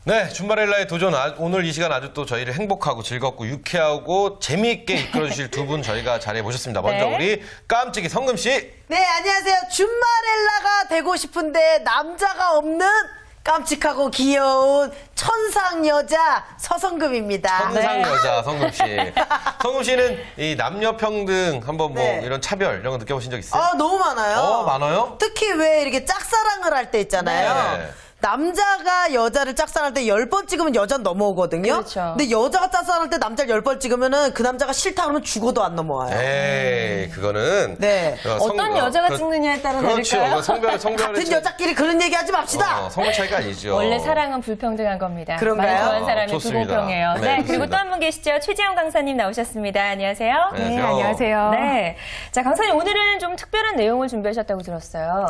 네, 줌바렐라의 도전. 오늘 이 시간 아주 또 저희를 행복하고 즐겁고 유쾌하고 재미있게 이끌어주실 두 분 저희가 자리에 모셨습니다. 먼저 네. 우리 깜찍이 성금 씨. 네, 안녕하세요. 줌바렐라가 되고 싶은데 남자가 없는 깜찍하고 귀여운 천상 여자 서성금입니다. 천상 여자 성금 씨. 성금 씨는 이 남녀 평등 한번 뭐 네. 이런 차별 이런 거 느껴보신 적 있어요? 너무 많아요. 많아요? 특히 왜 이렇게 짝사랑을 할 때 있잖아요. 네. 남자가 여자를 짝사랑할 때 10번 찍으면 여자는 넘어오거든요. 그렇죠. 근데 여자가 짝사랑할 때 남자를 10번 찍으면은 그 남자가 싫다 그러면 죽어도 안 넘어와요. 에이, 그거는. 네. 어떤 여자가 찍느냐에 따라 그렇죠. 다를까요? 성별의 같은 여자끼리 그런 얘기 하지 맙시다. 성별 차이가 아니죠. 원래 사랑은 불평등한 겁니다. 그런가요? 많이 좋아하는 사람이 좋습니다. 불공평해요. 네, 네, 그리고 좋습니다. 또 한 분 계시죠. 최지영 강사님 나오셨습니다. 안녕하세요. 네, 안녕하세요. 네. 자, 강사님 오늘은 좀 특별한 내용을 준비하셨다고 들었어요.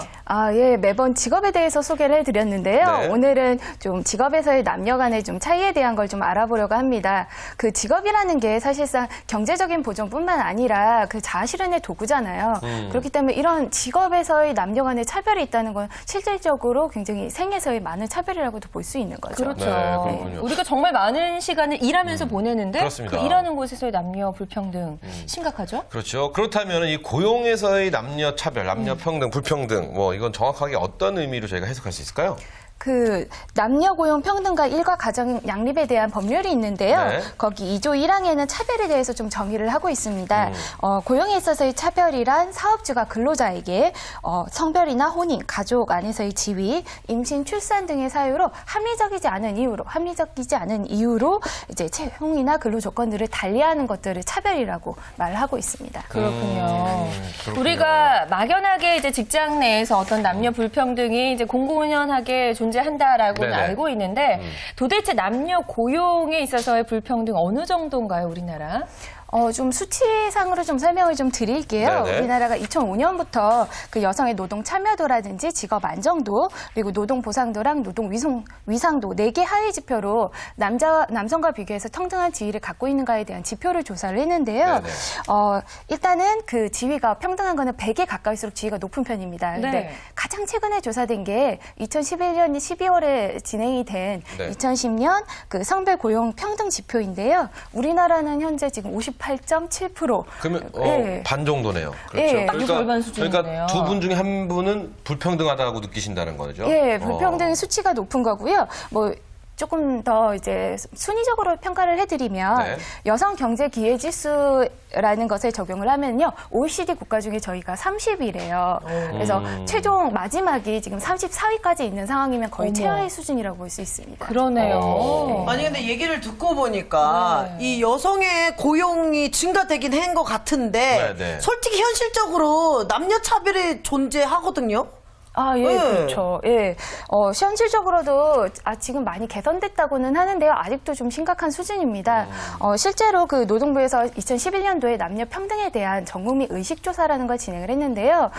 예, 매번 직업에 대해서 소개를 해드렸는데요. 네. 오늘은 좀 직업에서의 남녀 간의 좀 차이에 대한 걸 좀 알아보려고 합니다. 그 직업이라는 게 사실상 경제적인 보존뿐만 아니라 그 자아실현의 도구잖아요. 그렇기 때문에 이런 직업에서의 남녀 간의 차별이 있다는 건 실질적으로 굉장히 생에서의 많은 차별이라고도 볼 수 있는 거죠. 그렇죠. 네, 그렇군요. 우리가 정말 많은 시간을 일하면서 보내는데 그렇습니다. 그 일하는 곳에서의 남녀 불평등 심각하죠? 그렇죠. 그렇다면 이 고용에서의 남녀 차별, 남녀 평등, 불평등, 뭐 이건 정확하게 어떤 의미로 저희가 해석할 수 있을까요? 그 남녀 고용 평등과 일과 가정 양립에 대한 법률이 있는데요. 네. 거기 2조 1항에는 차별에 대해서 좀 정의를 하고 있습니다. 고용에 있어서의 차별이란 사업주가 근로자에게 성별이나 혼인, 가족 안에서의 지위, 임신, 출산 등의 사유로 합리적이지 않은 이유로 이제 채용이나 근로 조건들을 달리하는 것들을 차별이라고 말하고 있습니다. 그렇군요. 그렇군요. 우리가 막연하게 이제 직장 내에서 어떤 남녀 불평등이 이제 공공연하게 존재한다라고는 네네. 알고 있는데 도대체 남녀 고용에 있어서의 불평등 어느 정도인가요, 우리나라? 좀 수치상으로 좀 설명을 좀 드릴게요. 네네. 우리나라가 2005년부터 그 여성의 노동 참여도라든지 직업 안정도, 그리고 노동 보상도랑 노동 위상도 4개 하위 지표로 남성과 비교해서 평등한 지위를 갖고 있는가에 대한 지표를 조사를 했는데요. 네네. 일단은 그 지위가 평등한 거는 100에 가까울수록 지위가 높은 편입니다. 근데 네. 가장 최근에 조사된 게 2011년 12월에 진행이 된 네. 2010년 그 성별 고용 평등 지표인데요. 우리나라는 현재 지금 58.7%. 그러면 예. 반 정도네요. 그렇죠. 예. 아주 절반 수준이네요. 그러니까 두 분 중에 한 분은 불평등하다고 느끼신다는 거죠. 예, 불평등 수치가 높은 거고요. 뭐 조금 더 이제 순위적으로 평가를 해드리면 네. 여성 경제 기회 지수라는 것을 적용을 하면요, OECD 국가 중에 저희가 30위래요. 그래서 최종 마지막이 지금 34위까지 있는 상황이면 거의 어머. 최하위 수준이라고 볼 수 있습니다. 그러네요. 아니 근데 얘기를 듣고 보니까 네. 이 여성의 고용이 증가되긴 한 것 같은데 네. 솔직히 현실적으로 남녀 차별이 존재하거든요. 예, 네. 그렇죠. 예. 현실적으로도 지금 많이 개선됐다고는 하는데요. 아직도 좀 심각한 수준입니다. 실제로 그 노동부에서 2011년도에 남녀 평등에 대한 전국민 의식조사라는 걸 진행을 했는데요.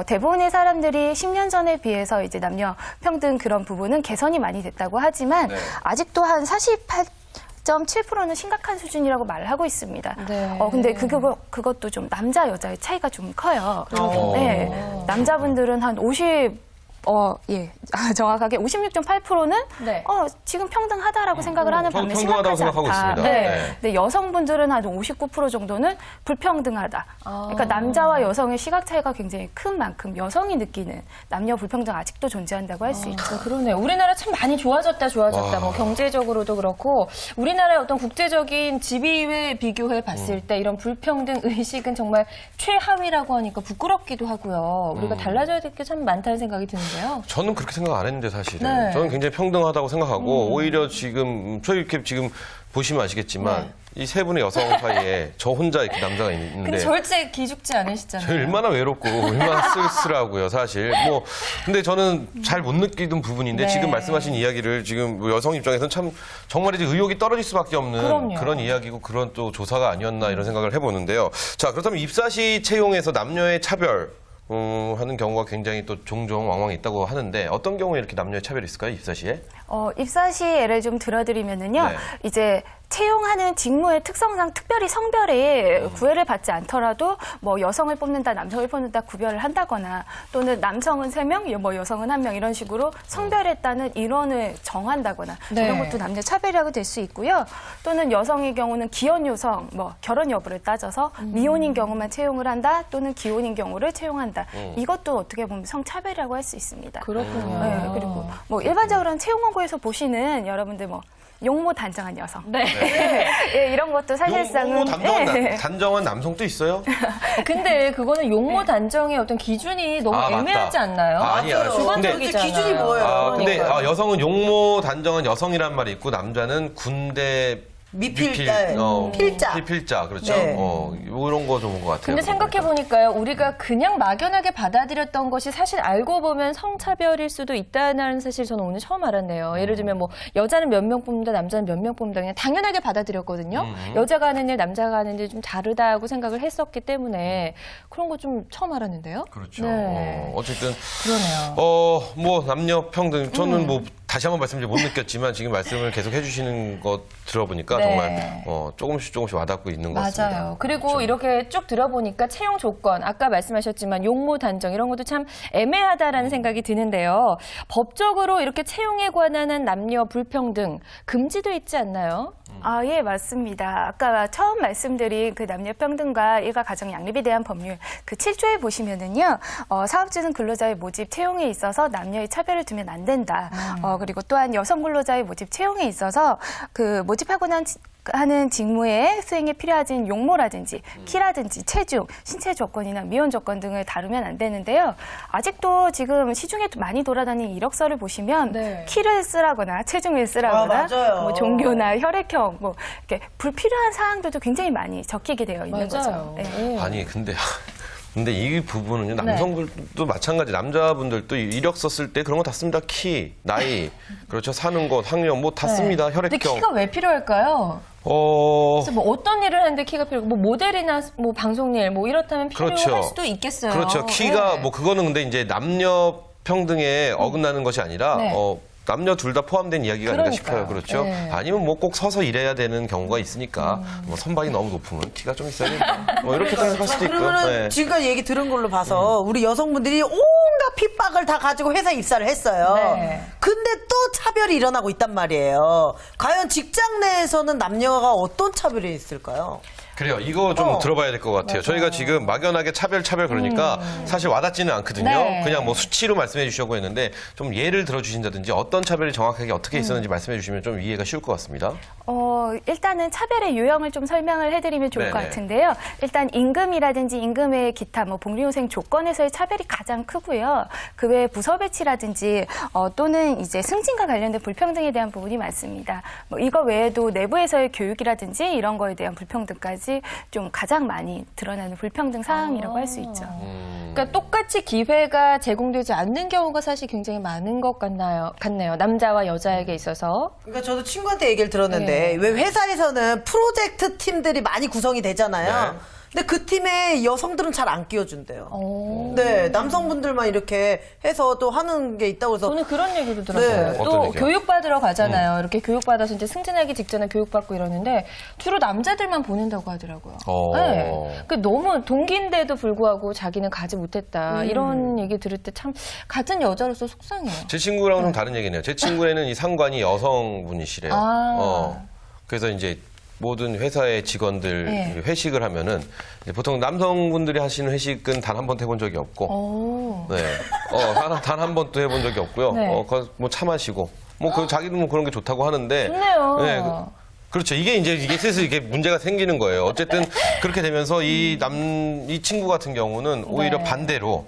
대부분의 사람들이 10년 전에 비해서 이제 남녀 평등 그런 부분은 개선이 많이 됐다고 하지만 네. 아직도 한 48.7%는 심각한 수준이라고 말을 하고 있습니다. 네. 근데 그것도 좀 남자 여자의 차이가 좀 커요. 그렇군요. 네, 남자분들은 한 50, 정확하게 56.8%는 네. 지금 평등하다라고 생각을 하는 저도 반면 평등하다고 심각하지 생각하고 않다. 있습니다. 네. 네. 근데 여성분들은 한 59% 정도는 불평등하다. 그러니까 남자와 여성의 시각 차이가 굉장히 큰 만큼 여성이 느끼는 남녀 불평등 아직도 존재한다고 할 수 있죠. 그러네요. 우리나라 참 많이 좋아졌다. 뭐 경제적으로도 그렇고 우리나라의 어떤 국제적인 지위에 비교해 봤을 때 이런 불평등 의식은 정말 최하위라고 하니까 부끄럽기도 하고요. 우리가 달라져야 될 게 참 많다는 생각이 드는데요. 저는 그렇게 생각 안 했는데 사실은. 네. 저는 굉장히 평등하다고 생각하고 오히려 지금 저희 이렇게 지금 보시면 아시겠지만 이 세 분의 여성 사이에 저 혼자 이렇게 남자가 있는데 근데 절제 기죽지 않으시잖아요. 저 얼마나 외롭고 얼마나 쓸쓸하고요, 사실. 근데 저는 잘 못 느끼던 부분인데 네. 지금 말씀하신 이야기를 지금 뭐 여성 입장에서는 참 정말 이제 의욕이 떨어질 수밖에 없는 그럼요. 그런 이야기고 그런 또 조사가 아니었나 이런 생각을 해보는데요. 자, 그렇다면 입사 시 채용에서 남녀의 차별 하는 경우가 굉장히 또 종종 왕왕 있다고 하는데 어떤 경우에 이렇게 남녀의 차별이 있을까요, 입사 시에? 입사 시 예를 좀 들어드리면은요, 네. 이제 채용하는 직무의 특성상 특별히 성별에 구애를 받지 않더라도 뭐 여성을 뽑는다, 남성을 뽑는다 구별을 한다거나 또는 남성은 3명, 뭐 여성은 1명 이런 식으로 성별에 따른 인원을 정한다거나 네. 이런 것도 남녀 차별이라고 될 수 있고요. 또는 여성의 경우는 기혼 요성, 뭐 결혼 여부를 따져서 미혼인 경우만 채용을 한다, 또는 기혼인 경우를 채용한다. 이것도 어떻게 보면 성차별이라고 할 수 있습니다. 그렇군요. 네, 그리고 뭐 일반적으로는 채용 공고에서 보시는 여러분들 뭐 용모 단정한 여성. 네. 예, 이런 것도 사실상은 용모 예. 단정한 남성도 있어요? 근데 그거는 용모 단정의 어떤 기준이 너무 아, 맞다. 애매하지 않나요? 아니야. 주관적이잖아요. 기준이 뭐예요? 근데 그러니까요. 여성은 용모 단정한 여성이란 말이 있고 남자는 군대 필자. 필자 그렇죠. 네. 이런 거 좋은 것 같아요. 근데 생각해보니까요, 우리가 그냥 막연하게 받아들였던 것이 사실 알고 보면 성차별일 수도 있다는 사실 저는 오늘 처음 알았네요. 예를 들면 뭐 여자는 몇 명 뽑는다, 남자는 몇 명 뽑는다 그냥 당연하게 받아들였거든요. 여자가 하는 일, 남자가 하는 일 좀 다르다고 생각을 했었기 때문에 그런 거 좀 처음 알았는데요. 그렇죠. 네. 어쨌든 그러네요. 뭐 남녀 평등 저는 뭐 다시 한번 말씀드리면 못 느꼈지만 지금 말씀을 계속 해주시는 것 들어보니까 네. 정말 조금씩 와닿고 있는 것 같습니다. 맞아요. 그리고 그렇죠. 이렇게 쭉 들어보니까 채용 조건, 아까 말씀하셨지만 용모 단정 이런 것도 참 애매하다라는 생각이 드는데요. 법적으로 이렇게 채용에 관한 남녀 불평등 금지도 있지 않나요? 아, 예, 맞습니다. 아까 처음 말씀드린 그 남녀 평등과 일가 가정 양립에 대한 법률 그 7조에 보시면은요, 사업주는 근로자의 모집 채용에 있어서 남녀의 차별을 두면 안 된다. 그리고 또한 여성 근로자의 모집 채용에 있어서 그 모집하고 난 하는 직무의 수행에 필요하진 용모라든지 키라든지 체중, 신체 조건이나 미혼 조건 등을 다루면 안 되는데요. 아직도 지금 시중에 많이 돌아다니는 이력서를 보시면 네. 키를 쓰라거나 체중을 쓰라거나 맞아요. 뭐 종교나 혈액형 뭐 이렇게 불필요한 사항들도 굉장히 많이 적히게 되어 있는 맞아요. 거죠. 네. 네. 아니 근데 이 부분은요 남성들도 마찬가지 남자분들도 이력서 쓸 때 그런 거 다 씁니다. 키, 나이, 그렇죠. 사는 곳, 학력 뭐 다 씁니다. 네. 근데 혈액형. 키가 왜 필요할까요? 그래서 뭐 어떤 일을 하는데 키가 필요하고 뭐 모델이나 뭐 방송 일 뭐 이렇다면 필요할 그렇죠. 수도 있겠어요. 그렇죠. 키가 네. 뭐 그거는 근데 이제 남녀 평등에 어긋나는 것이 아니라 네. 남녀 둘 다 포함된 이야기가 아닌가 그러니까요. 싶어요. 그렇죠. 네. 아니면 뭐 꼭 서서 일해야 되는 경우가 있으니까 뭐 선박이 너무 높으면 키가 좀 있어야 된다. 뭐 이렇게 생각할 수도 있고요. 그러면은 네. 지금까지 얘기 들은 걸로 봐서 우리 여성분들이 온갖 핍박을 다 가지고 회사 입사를 했어요. 네. 근데 또 차별이 일어나고 있단 말이에요. 과연 직장 내에서는 남녀가 어떤 차별이 있을까요? 그래요. 이거 좀 들어봐야 될 것 같아요. 저희가 지금 막연하게 차별 그러니까 사실 와닿지는 않거든요. 네. 그냥 뭐 수치로 말씀해 주시려고 했는데 좀 예를 들어 주신다든지 어떤 차별이 정확하게 어떻게 있었는지 말씀해 주시면 좀 이해가 쉬울 것 같습니다. 일단은 차별의 유형을 좀 설명을 해드리면 좋을 것 네네. 같은데요. 일단 임금이라든지 임금의 기타 뭐 복리후생 조건에서의 차별이 가장 크고요. 그 외에 부서 배치라든지 또는 이제 승진과 관련된 불평등에 대한 부분이 많습니다. 뭐 이거 외에도 내부에서의 교육이라든지 이런 거에 대한 불평등까지 좀 가장 많이 드러나는 불평등 사항이라고 할 수 있죠. 그러니까 똑같이 기회가 제공되지 않는 경우가 사실 굉장히 많은 것 같네요. 남자와 여자에게 있어서. 그러니까 저도 친구한테 얘기를 들었는데 네. 왜 회사에서는 프로젝트 팀들이 많이 구성이 되잖아요. 네. 근데 그 팀에 여성들은 잘 안 끼워준대요. 오. 네, 남성분들만 이렇게 해서 또 하는 게 있다고 해서 저는 그런 얘기도 들었어요. 네. 어떤 또 얘기요? 교육받으러 가잖아요. 이렇게 교육받아서 이제 승진하기 직전에 교육받고 이러는데 주로 남자들만 보낸다고 하더라고요. 네. 그 너무 동기인데도 불구하고 자기는 가지 못했다. 이런 얘기 들을 때 참 같은 여자로서 속상해요. 제 친구랑은 좀 다른 얘기네요. 제 친구에는 이 상관이 여성분이시래요. 아. 그래서 이제 모든 회사의 직원들 네. 회식을 하면은 이제 보통 남성분들이 하시는 회식은 단 한 번도 해본 적이 없고, 오. 네, 단 한 번도 해본 적이 없고요. 네. 뭐 차 마시고, 자기는 뭐 그런 게 좋다고 하는데, 좋네요. 네, 그렇죠. 이게 슬슬 이게 문제가 생기는 거예요. 어쨌든 그렇게 되면서 이 친구 같은 경우는 오히려 네. 반대로.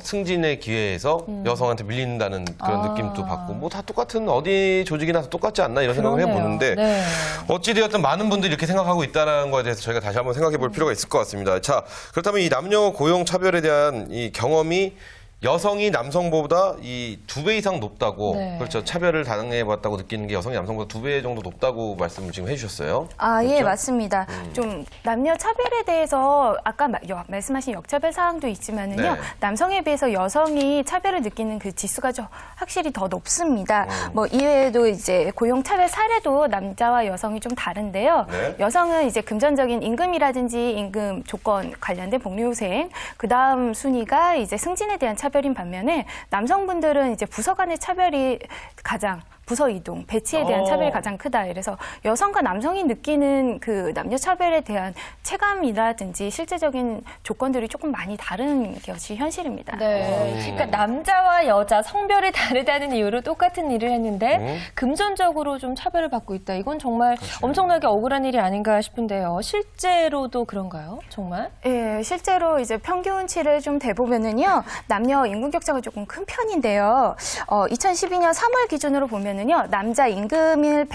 승진의 기회에서 여성한테 밀린다는 그런 느낌도 받고, 뭐 다 똑같은 어디 조직이나 다 똑같지 않나 이런 생각을 그러네요. 해보는데, 네. 어찌되었든 많은 분들이 이렇게 생각하고 있다는 거에 대해서 저희가 다시 한번 생각해 볼 필요가 있을 것 같습니다. 자, 그렇다면 이 남녀 고용 차별에 대한 이 경험이 여성이 남성보다 이 2배 이상 높다고 네. 그렇죠. 차별을 당해봤다고 느끼는 게 여성이 남성보다 2배 정도 높다고 말씀을 지금 해주셨어요. 아, 예, 그렇죠? 맞습니다. 좀 남녀 차별에 대해서 아까 말씀하신 역차별 사항도 있지만은요, 네. 남성에 비해서 여성이 차별을 느끼는 그 지수가 좀 확실히 더 높습니다. 뭐 이외에도 이제 고용 차별 사례도 남자와 여성이 좀 다른데요. 네. 여성은 이제 금전적인 임금이라든지 임금 조건 관련된 복리후생, 그 다음 순위가 이제 승진에 대한 차별인 반면에 남성분들은 이제 부서 간의 차별이 가장 부서 이동, 배치에 대한 차별이 가장 크다. 그래서 여성과 남성이 느끼는 그 남녀 차별에 대한 체감이라든지 실제적인 조건들이 조금 많이 다른 것이 현실입니다. 네. 그러니까 남자와 여자 성별이 다르다는 이유로 똑같은 일을 했는데 금전적으로 좀 차별을 받고 있다. 이건 정말 엄청나게 억울한 일이 아닌가 싶은데요. 실제로도 그런가요? 정말? 예, 실제로 이제 평균치를 좀 대보면은요, 남녀 임금 격차가 조금 큰 편인데요. 2012년 3월 기준으로 보면은요, 남자 임금일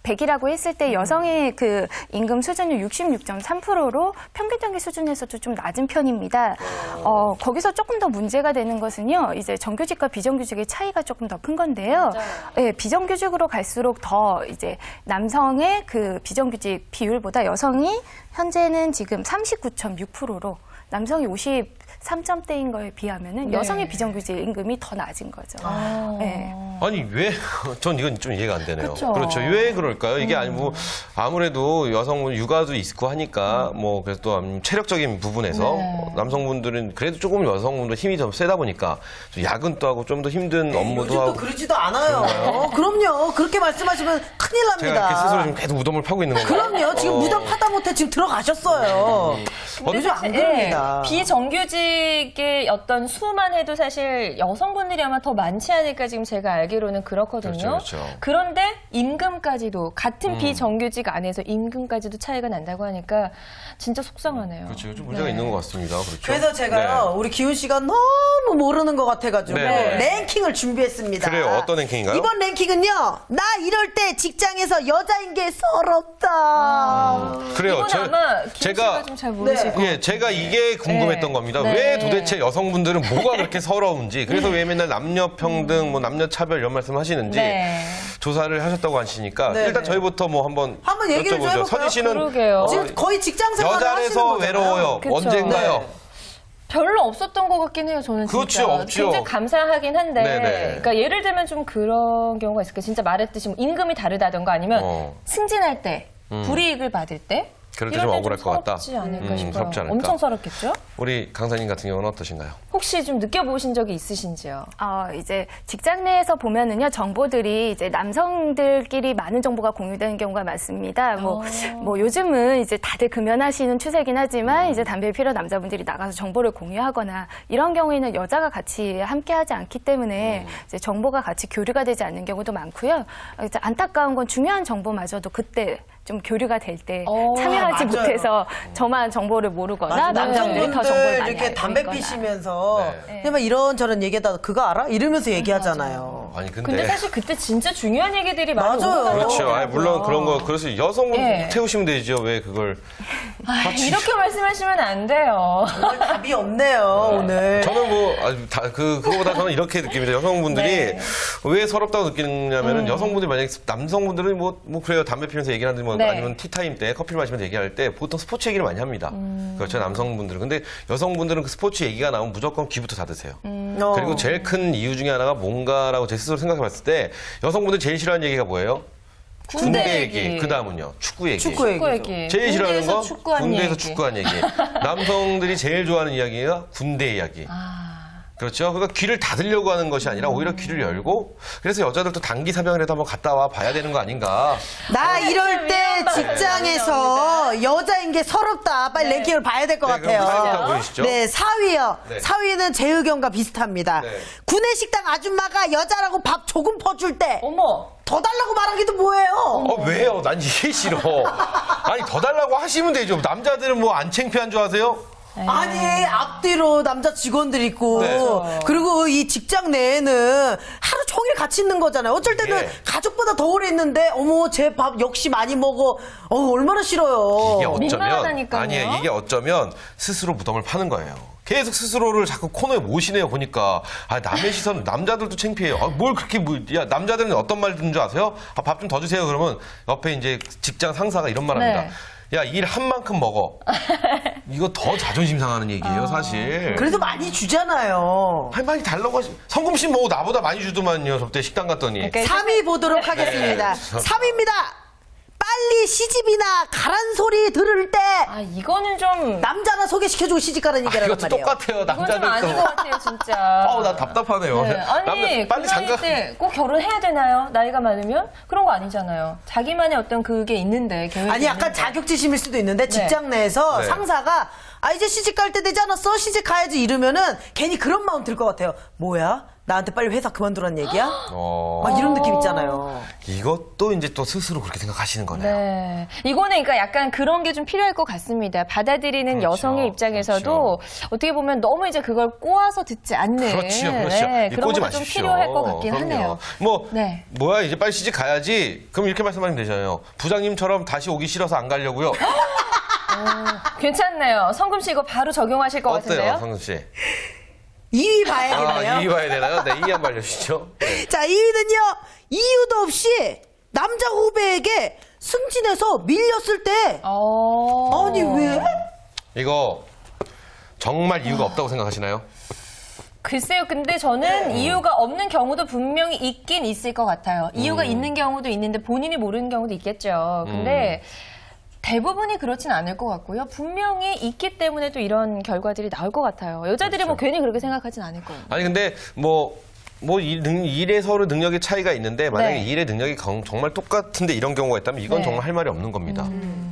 100이라고 했을 때 여성의 그 임금 수준이 66.3%로 평균적인 수준에서도 좀 낮은 편입니다. 거기서 조금 더 문제가 되는 것은요, 이제 정규직과 비정규직의 차이가 조금 더 큰 건데요. 예, 비정규직으로 갈수록 더 이제 남성의 그 비정규직 비율보다 여성이 현재는 지금 39.6%로 남성이 53점대인 거에 비하면은 네. 여성의 비정규직 임금이 더 낮은 거죠. 네. 아니 왜? 전 이건 좀 이해가 안 되네요. 그쵸. 그렇죠. 왜 그럴까요? 이게 아니고 아무래도 여성분 육아도 있고 하니까 뭐 그래서 또 체력적인 부분에서 네. 남성분들은 그래도 조금 여성분들 힘이 좀 세다 보니까 좀 야근도 하고 좀 더 힘든 업무도 요즘도 하고. 그러지도 않아요. 그럼요. 그렇게 말씀하시면 큰일 제가 이렇게 납니다. 스스로 좀 계속 무덤을 파고 있는 건가요? 그럼요. 지금 무덤 파다 못해 지금 들어가셨어요. 요즘 안 그럽니다. 비정규직의 어떤 수만 해도 사실 여성분들이 아마 더 많지 않을까 지금 제가 알기로는 그렇거든요. 그렇죠, 그렇죠. 그런데 임금까지도 같은 비정규직 안에서 임금까지도 차이가 난다고 하니까 진짜 속상하네요. 그렇죠. 좀 문제가 있는 것 같습니다. 그렇죠. 그래서 제가요, 네. 우리 기훈 씨가 너무 모르는 것 같아가지고 네. 랭킹을 준비했습니다. 그래요. 어떤 랭킹인가요? 이번 랭킹은요, 나 이럴 때 직장에서 여자인 게 서럽다. 그래요. 이건 아마 김 씨가 좀 잘 모르실 것 예, 제가 이게 궁금했던 네. 겁니다. 네. 왜 도대체 여성분들은 뭐가 그렇게 서러운지, 그래서 왜 맨날 남녀 평등, 뭐 남녀 차별 이런 말씀 하시는지 네. 조사를 하셨다고 하시니까 네, 일단 네. 저희부터 뭐 한번 얘기를 좀 여쭤보죠. 해볼까요? 선희 씨는 그러게요. 지금 거의 직장 생활을 여자 하시는 안에서 거잖아요. 외로워요. 그쵸. 언젠가요? 네. 별로 없었던 것 같긴 해요, 저는 진짜. 그렇죠, 없죠. 굉장히 감사하긴 한데. 네네. 그러니까 예를 들면 좀 그런 경우가 있을까요? 진짜 말했듯이 뭐 임금이 다르다던가 아니면 승진할 때, 불이익을 받을 때. 그럴 때 이럴 좀 때 억울할 것 같다. 서럽지 않을까 싶어요. 서럽지 않을까. 엄청 서럽겠죠? 우리 강사님 같은 경우는 어떠신가요? 혹시 좀 느껴보신 적이 있으신지요? 이제 직장 내에서 보면은요, 정보들이 이제 남성들끼리 많은 정보가 공유되는 경우가 많습니다. 뭐 요즘은 이제 다들 금연하시는 추세긴 하지만 이제 담배를 피러 남자분들이 나가서 정보를 공유하거나 이런 경우에는 여자가 같이 함께하지 않기 때문에 이제 정보가 같이 교류가 되지 않는 경우도 많고요. 이제 안타까운 건 중요한 정보마저도 그때 좀 교류가 될 때 참여하지 맞아요. 못해서 저만 정보를 모르거나 맞아, 남성들이 더 정보를 남성분들 많이 이렇게 알고 담배 있거나. 피시면서 네. 그냥 막 이런저런 얘기하다 그거 알아? 이러면서 얘기하잖아요. 아니 근데 사실 그때 진짜 중요한 얘기들이 많이 맞아요. 오고 그렇죠. 가더라고요. 아니, 물론 그런 거 그래서 여성분 네. 태우시면 되죠. 왜 그걸? 이렇게 말씀하시면 안 돼요. 오늘 답이 없네요, 오늘. 저는 뭐 그거보다 저는 이렇게 느낍니다. 여성분들이 네. 왜 서럽다고 느끼느냐면은 여성분들이 만약에 남성분들은 뭐 그래요 담배 피면서 얘기하는데 뭐 네. 아니면 티타임 때 커피를 마시면서 얘기할 때 보통 스포츠 얘기를 많이 합니다. 그렇죠 남성분들은. 근데 여성분들은 그 스포츠 얘기가 나오면 무조건 귀부터 닫으세요. 그리고 제일 큰 이유 중에 하나가 뭔가라고 제 스스로 생각해봤을 때 여성분들 제일 싫어하는 얘기가 뭐예요? 군대 얘기. 그 다음은요 축구 얘기. 축구 얘기. 축구 얘기. 제일 싫어하는 군대에서 거 축구한 군대에서 얘기. 축구한 얘기. 남성들이 제일 좋아하는 이야기가 군대 이야기. 그렇죠. 그러니까 귀를 닫으려고 하는 것이 아니라 오히려 귀를 열고 그래서 여자들도 단기 사병이라도 한번 갔다 와 봐야 되는 거 아닌가. 나 이럴 때 위험한 직장에서 여자인 게 서럽다. 빨리 랭킹을 봐야 될 것 네, 그럼 같아요. 사연부터 보여주시죠. 네, 4위요. 네. 4위는 제 의견과 비슷합니다. 네. 구내식당 아줌마가 여자라고 밥 조금 퍼줄 때 어머. 더 달라고 말하기도 뭐예요. 왜요? 난 이게 싫어. 아니 더 달라고 하시면 되죠. 남자들은 뭐 안 창피한 줄 아세요? 아니 앞뒤로 남자 직원들 있고 네. 그리고 이 직장 내에는 하루 종일 같이 있는 거잖아요. 어쩔 때는 예. 가족보다 더 오래 있는데 어머 제 밥 역시 많이 먹어. 얼마나 싫어요. 이게 어쩌면 민망하다니까요. 아니에요. 이게 어쩌면 스스로 무덤을 파는 거예요. 계속 스스로를 자꾸 코너에 모시네요. 보니까 남의 시선 남자들도 창피해요. 뭘 그렇게 야 남자들은 어떤 말 듣는 줄 아세요? 밥 좀 더 주세요. 그러면 옆에 이제 직장 상사가 이런 말합니다. 네. 야, 일 한 만큼 먹어. 이거 더 자존심 상하는 얘기예요, 사실. 그래도 많이 주잖아요. 많이 달라고 성금 씨 뭐 나보다 많이 주더만요. 저때 식당 갔더니. 그러니까 3위 보도록 하겠습니다. 3위입니다. 빨리 시집이나 가란 소리 들을 때 이거는 좀 남자나 소개시켜주고 시집가라는 얘기란 이것도 말이에요. 똑같아요. 이건 좀 남자들 아닌 것 같아요, 진짜. 나 답답하네요. 네. 아니, 빨리 그 장가. 나이 때 꼭 결혼해야 되나요? 나이가 많으면? 그런 거 아니잖아요. 자기만의 어떤 그게 있는데, 계획이 아니 약간 있는데. 자격지심일 수도 있는데 직장 내에서 네. 상사가 이제 시집 갈 때 되지 않았어? 시집 가야지 이러면은 괜히 그런 마음 들 것 같아요. 뭐야? 나한테 빨리 회사 그만두란 얘기야? 막 이런 느낌 있잖아요. 이것도 이제 또 스스로 그렇게 생각하시는 거네요. 네. 이거는 그러니까 약간 그런 게 좀 필요할 것 같습니다. 받아들이는 그렇죠. 여성의 입장에서도 어떻게 보면 너무 이제 그걸 꼬아서 듣지 않는. 그렇죠. 네, 이 그런 꼬지 것도 좀 마십시오. 필요할 것 같긴 그럼요. 하네요. 네. 뭐야, 이제 빨리 시집 가야지. 그럼 이렇게 말씀하시면 되잖아요. 부장님처럼 다시 오기 싫어서 안 가려고요. 괜찮네요. 성금 씨 이거 바로 적용하실 것 어때요, 같은데요? 성금 씨? 2위 봐야겠네요. 2위 봐야 되나요? 네, 2위 한번 알려주시죠. 네. 자, 2위는요. 이유도 없이 남자 후배에게 승진해서 밀렸을 때 아니 왜? 이거 정말 이유가 없다고 생각하시나요? 글쎄요, 근데 저는 이유가 없는 경우도 분명히 있긴 있을 것 같아요. 이유가 있는 경우도 있는데 본인이 모르는 경우도 있겠죠. 근데 대부분이 그렇진 않을 것 같고요. 분명히 있기 때문에 또 이런 결과들이 나올 것 같아요. 여자들이 뭐 괜히 그렇게 생각하진 않을 거예요. 아니, 근데 일에 서로 능력의 차이가 있는데 만약에 네. 일의 능력이 정말 똑같은데 이런 경우가 있다면 이건 네. 정말 할 말이 없는 겁니다.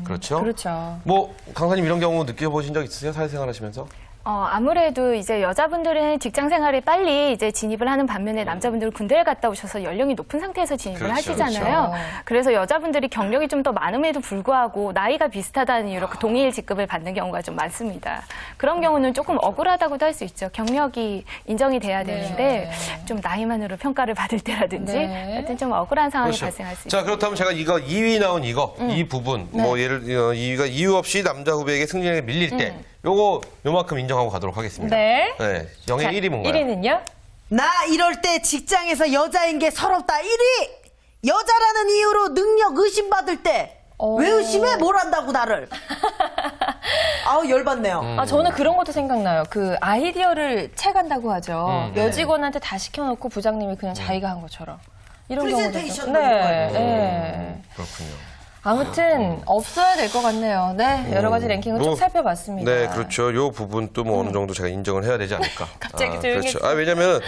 그렇죠? 그렇죠. 강사님 이런 경우 느껴보신 적 있으세요? 사회생활 하시면서? 아무래도 이제 여자분들은 직장 생활에 빨리 이제 진입을 하는 반면에 남자분들은 군대를 갔다 오셔서 연령이 높은 상태에서 진입을 그렇죠, 하시잖아요. 그렇죠. 그래서 여자분들이 경력이 좀 더 많음에도 불구하고 나이가 비슷하다는 이유로 그 동일 직급을 받는 경우가 좀 많습니다. 그런 경우는 조금 억울하다고도 할 수 있죠. 경력이 인정이 돼야 되는데 좀 나이만으로 평가를 받을 때라든지 네. 하여튼 좀 억울한 상황이 그렇죠. 발생할 수 있죠. 자, 그렇다면 제가 이거 2위 나온 이 부분, 예를 2위가 이유 없이 남자 후배에게 승진에게 밀릴 때, 요만큼 인정하고 가도록 하겠습니다. 네. 영예 1위 뭔가요? 1위는요? 나 이럴 때 직장에서 여자인 게 서럽다. 1위! 여자라는 이유로 능력 의심받을 때. 왜 의심해? 뭘 안다고 나를. 아우 열받네요. 저는 그런 것도 생각나요. 그 아이디어를 채간다고 하죠. 네. 여직원한테 다 시켜놓고 부장님이 그냥 자기가 한 것처럼. 이런 경우도 프레젠테이션 있죠. 네. 같은 거. 네. 그렇군요. 아무튼 없어야 될 것 같네요. 네, 여러 가지 랭킹을 쭉 살펴봤습니다. 네, 그렇죠. 요 부분 또 어느 정도 제가 인정을 해야 되지 않을까. 갑자기 조용해지네. 그렇죠. 왜냐면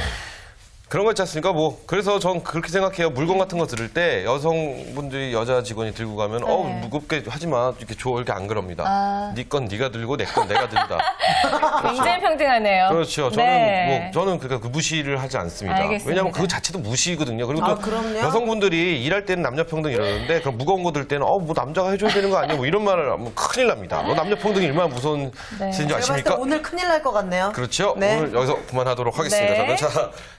그런 거 있지 않습니까? 그래서 전 그렇게 생각해요. 물건 같은 거 들을 때 여성분들이 여자 직원이 들고 가면 무겁게 하지 마. 이렇게 줘. 이렇게 안 그럽니다. 네 건 네가 들고 내 건 내가 든다. 굉장히 평등하네요. 그렇죠. 저는 네. 저는 그러니까 그 무시를 하지 않습니다. 알겠습니다. 왜냐하면 그 자체도 무시거든요. 그리고 또 그럼요. 여성분들이 일할 때는 남녀 평등 이러는데 그럼 무거운 거 들 때는 뭐 남자가 해줘야 되는 거 아니에요? 뭐 이런 말을 하면 큰일 납니다. 남녀 평등이 얼마나 무서운 짓인지 제가 봤을 때 아십니까? 오늘 큰일 날 것 같네요. 그렇죠. 네. 오늘 여기서 그만하도록 하겠습니다. 네.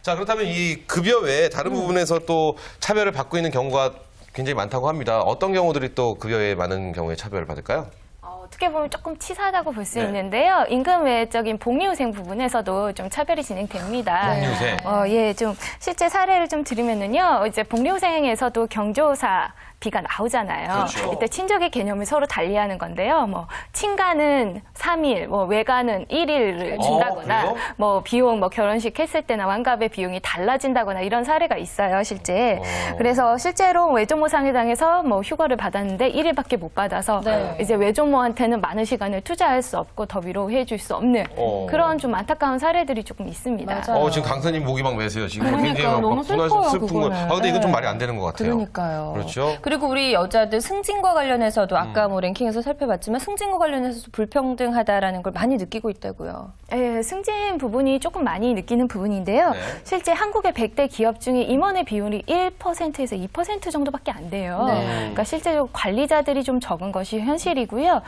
자, 그렇다면 이 급여 외에 다른 부분에서 또 차별을 받고 있는 경우가 굉장히 많다고 합니다. 어떤 경우들이 또 급여 외에 많은 경우에 차별을 받을까요? 어떻게 보면 조금 치사하다고 볼 수 네. 있는데요. 임금 외적인 복리후생 부분에서도 좀 차별이 진행됩니다. 복리후생. 좀 실제 사례를 좀 드리면은요. 이제 복리후생에서도 경조사 비가 나오잖아요. 그렇죠. 이때 친족의 개념을 서로 달리하는 건데요. 친가는 3일, 외가는 1일을 준다거나, 그래요? 비용, 결혼식 했을 때나 환갑의 비용이 달라진다거나 이런 사례가 있어요, 실제. 그래서 실제로 외조모상에 당해서 휴가를 받았는데 1일밖에 못 받아서 네. 이제 외조모한테는 많은 시간을 투자할 수 없고 더 위로해 줄 수 없는 그런 좀 안타까운 사례들이 조금 있습니다. 맞아요. 지금 강사님 목이 막 매세요. 지금 그러니까요. 굉장히 너무 슬퍼요, 슬픈 거. 그거는. 근데 이건 좀 네. 말이 안 되는 것 같아요. 그러니까요. 그렇죠. 그리고 우리 여자들 승진과 관련해서도 아까 랭킹에서 살펴봤지만 승진과 관련해서도 불평등하다라는 걸 많이 느끼고 있다고요. 네, 승진 부분이 조금 많이 느끼는 부분인데요. 네. 실제 한국의 100대 기업 중에 임원의 비율이 1%에서 2% 정도밖에 안 돼요. 네. 그러니까 실제로 관리자들이 좀 적은 것이 현실이고요.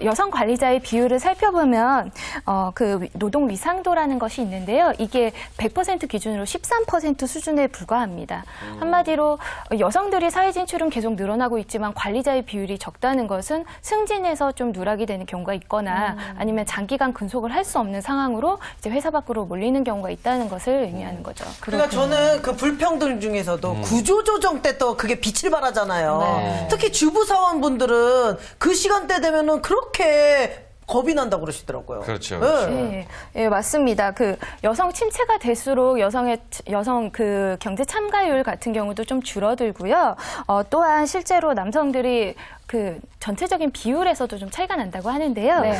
여성 관리자의 비율을 살펴보면 그 노동 위상도라는 것이 있는데요. 이게 100% 기준으로 13% 수준에 불과합니다. 한마디로 여성들이 사회 진출은 계속 늘어나고 있지만 관리자의 비율이 적다는 것은 승진해서 좀 누락이 되는 경우가 있거나 아니면 장기간 근속을 할 수 없는 상황으로 이제 회사 밖으로 몰리는 경우가 있다는 것을 의미하는 거죠. 그러니까 저는 그 불평등 중에서도 구조조정 때 또 그게 빛을 발하잖아요. 네. 특히 주부사원분들은 그 시간대 되면은 그렇게 겁이 난다고 그러시더라고요. 그렇죠. 네. 그렇죠. 네, 예, 맞습니다. 그 여성 침체가 될수록 여성 그 경제 참가율 같은 경우도 좀 줄어들고요. 또한 실제로 남성들이 그 전체적인 비율에서도 좀 차이가 난다고 하는데요. 네.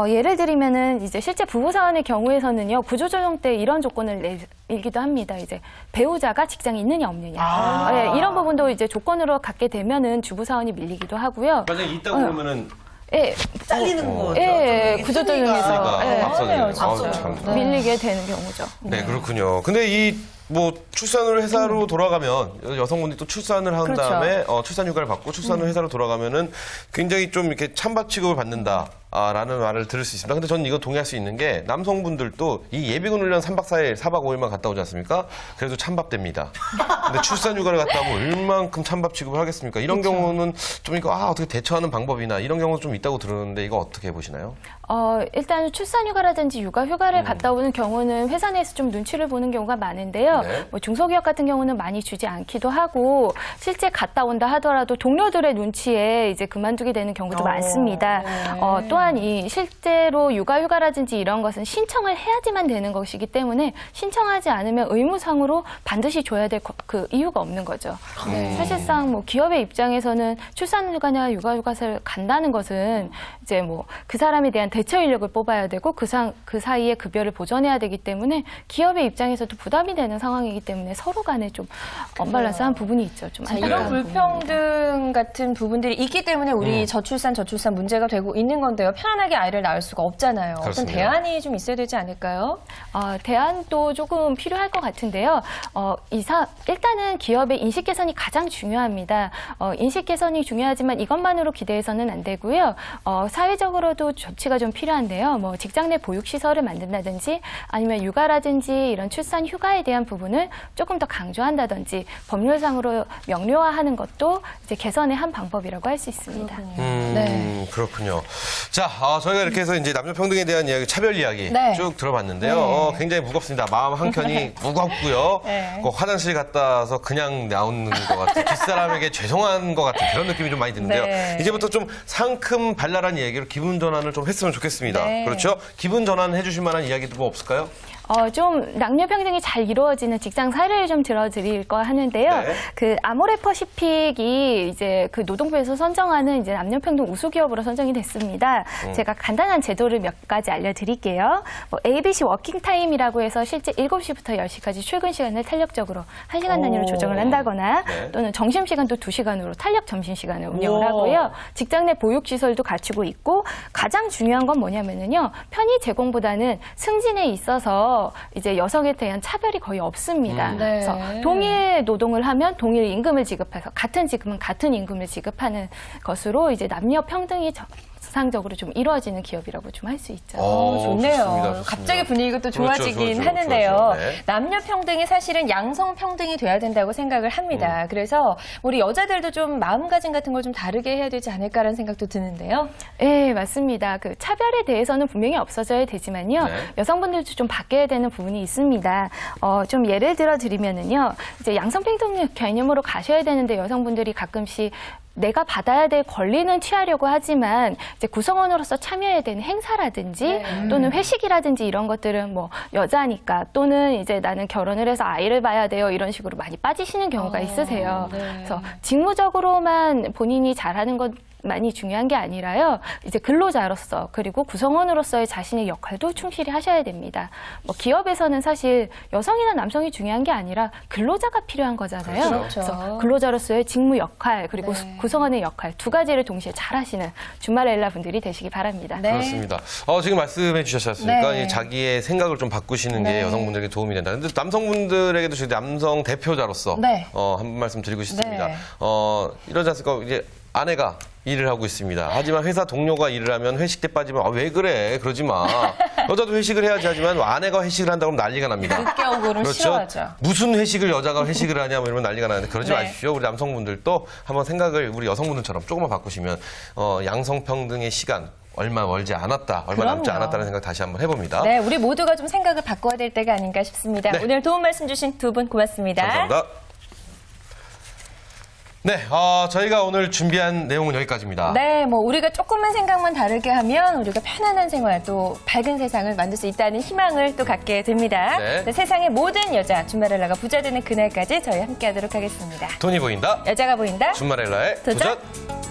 예를 들면은 이제 실제 부부사원의 경우에서는요, 구조조정 때 이런 조건을 내기도 합니다. 이제 배우자가 직장에 있느냐 없느냐. 예, 이런 부분도 이제 조건으로 갖게 되면은 주부사원이 밀리기도 하고요. 만약에 있다고 그러면은 예, 잘리는 거죠. 예, 좀 구조조정에서 그러니까 예, 앞서네요. 앞서요. 참. 네. 밀리게 되는 경우죠. 네, 그렇군요. 근데 이 뭐 출산을 회사로 돌아가면 여성분들이 또 출산을 한 그렇죠. 다음에 출산 휴가를 받고 출산을 회사로 돌아가면은 굉장히 좀 이렇게 찬밥 취급을 받는다라는 말을 들을 수 있습니다. 근데 저는 이거 동의할 수 있는 게 남성분들도 이 예비군 훈련 3박 4일, 4박 5일만 갔다 오지 않습니까? 그래도 찬밥 됩니다. 근데 출산 휴가를 갔다 오면 얼만큼 찬밥 취급을 하겠습니까? 이런 경우는 좀 이거 어떻게 대처하는 방법이나 이런 경우도 좀 있다고 들었는데 이거 어떻게 보시나요? 일단 출산휴가라든지 육아휴가를 갔다 오는 경우는 회사 내에서 좀 눈치를 보는 경우가 많은데요. 네. 뭐 중소기업 같은 경우는 많이 주지 않기도 하고 실제 갔다 온다 하더라도 동료들의 눈치에 이제 그만두게 되는 경우도 많습니다. 또한 이 실제로 육아휴가라든지 이런 것은 신청을 해야지만 되는 것이기 때문에 신청하지 않으면 의무상으로 반드시 줘야 될 그 이유가 없는 거죠. 사실상 뭐 기업의 입장에서는 출산휴가나 육아휴가를 간다는 것은 이제 뭐 그 사람에 대한 대처 인력을 뽑아야 되고 그 사이에 급여를 보전해야 되기 때문에 기업의 입장에서도 부담이 되는 상황이기 때문에 서로 간에 좀 언밸런스한 부분이 있죠. 좀 자, 이런 안타까운 불평등 같은 부분들이 있기 때문에 우리 저출산 문제가 되고 있는 건데요. 편안하게 아이를 낳을 수가 없잖아요. 어떤 그렇습니다. 대안이 좀 있어야 되지 않을까요? 대안도 조금 필요할 것 같은데요. 일단은 기업의 인식 개선이 가장 중요합니다. 인식 개선이 중요하지만 이것만으로 기대해서는 안 되고요. 사회적으로도 조치가 좀 필요한데요. 뭐 직장 내 보육시설을 만든다든지 아니면 육아라든지 이런 출산 휴가에 대한 부분을 조금 더 강조한다든지 법률상으로 명료화하는 것도 이제 개선의 한 방법이라고 할 수 있습니다. 네. 그렇군요. 자, 저희가 이렇게 해서 이제 남녀평등에 대한 이야기, 차별 이야기 네. 쭉 들어봤는데요. 네. 굉장히 무겁습니다. 마음 한켠이 무겁고요. 네. 꼭 화장실 갔다 와서 그냥 나오는 것 같은, 뒷사람에게 죄송한 것 같은 그런 느낌이 좀 많이 드는데요. 네. 이제부터 좀 상큼 발랄한 이야기로 기분 전환을 좀 했으면 좋겠습니다. 네. 그렇죠? 기분 전환 해주실 만한 이야기도 뭐 없을까요? 좀 남녀평등이 잘 이루어지는 직장 사례를 좀 들어드릴까 하는데요. 네. 그 아모레퍼시픽이 이제 그 노동부에서 선정하는 이제 남녀평등 우수기업으로 선정이 됐습니다. 제가 간단한 제도를 몇 가지 알려드릴게요. 뭐 ABC 워킹타임이라고 해서 실제 7시부터 10시까지 출근 시간을 탄력적으로 1시간 단위로 조정을 한다거나 네. 또는 점심시간도 2시간으로 탄력 점심시간을 운영을 우와. 하고요. 직장 내 보육시설도 갖추고 있고 가장 중요한 건 뭐냐면요. 편의 제공보다는 승진에 있어서 이제 여성에 대한 차별이 거의 없습니다. 네. 그래서 동일 노동을 하면 동일 임금을 지급해서 같은 지급은 같은 임금을 지급하는 것으로 이제 남녀 평등이 정상적으로 좀 이루어지는 기업이라고 좀 할 수 있죠. 좋네요. 좋습니다, 좋습니다. 갑자기 분위기가 또 그렇죠, 좋아지긴 그렇죠, 하는데요. 그렇죠. 네. 남녀 평등이 사실은 양성 평등이 돼야 된다고 생각을 합니다. 그래서 우리 여자들도 좀 마음가짐 같은 걸 좀 다르게 해야 되지 않을까라는 생각도 드는데요. 네, 맞습니다. 그 차별에 대해서는 분명히 없어져야 되지만요. 네. 여성분들도 좀 바뀌어야 되는 부분이 있습니다. 좀 예를 들어 드리면은요. 이제 양성평등 개념으로 가셔야 되는데 여성분들이 가끔씩 내가 받아야 될 권리는 취하려고 하지만 이제 구성원으로서 참여해야 되는 행사라든지 또는 회식이라든지 이런 것들은 뭐 여자니까 또는 이제 나는 결혼을 해서 아이를 봐야 돼요 이런 식으로 많이 빠지시는 경우가 있으세요. 그래서 직무적으로만 본인이 잘하는 것 많이 중요한 게 아니라요. 이제 근로자로서 그리고 구성원으로서의 자신의 역할도 충실히 하셔야 됩니다. 뭐 기업에서는 사실 여성이나 남성이 중요한 게 아니라 근로자가 필요한 거잖아요. 그렇죠. 그래서 근로자로서의 직무 역할 그리고 구성원의 역할 두 가지를 동시에 잘하시는 주말엘라 분들이 되시기 바랍니다. 네. 그렇습니다. 지금 말씀해 주셨지 않습니까? 네. 이 자기의 생각을 좀 바꾸시는 게 네. 여성분들에게 도움이 된다. 근데 남성분들에게도 지금 남성 대표자로서 네. 한 말씀 드리고 싶습니다. 네. 이러지 않습니까? 이제 아내가 일을 하고 있습니다. 하지만 회사 동료가 일을 하면 회식 때 빠지면 왜 그래? 그러지 마. 여자도 회식을 해야지 하지만 아내가 회식을 한다고 하면 난리가 납니다. 늦게 오고는 싫어하죠. 무슨 회식을 여자가 회식을 하냐 뭐 이러면 난리가 나는데 그러지 네. 마십시오. 우리 남성분들도 한번 생각을 우리 여성분들처럼 조금만 바꾸시면 양성평등의 시간 얼마 멀지 않았다. 얼마 남지 그럼요. 않았다는 생각 다시 한번 해봅니다. 네, 우리 모두가 좀 생각을 바꿔야 될 때가 아닌가 싶습니다. 네. 오늘 도움 말씀 주신 두 분 고맙습니다. 감사합니다. 네, 저희가 오늘 준비한 내용은 여기까지입니다. 네, 뭐 우리가 조금만 생각만 다르게 하면 우리가 편안한 생활 또 밝은 세상을 만들 수 있다는 희망을 또 갖게 됩니다. 네. 네, 세상의 모든 여자 주말엘라가 부자 되는 그날까지 저희 함께하도록 하겠습니다. 돈이 보인다. 여자가 보인다. 준마렐라의 도전! 도전.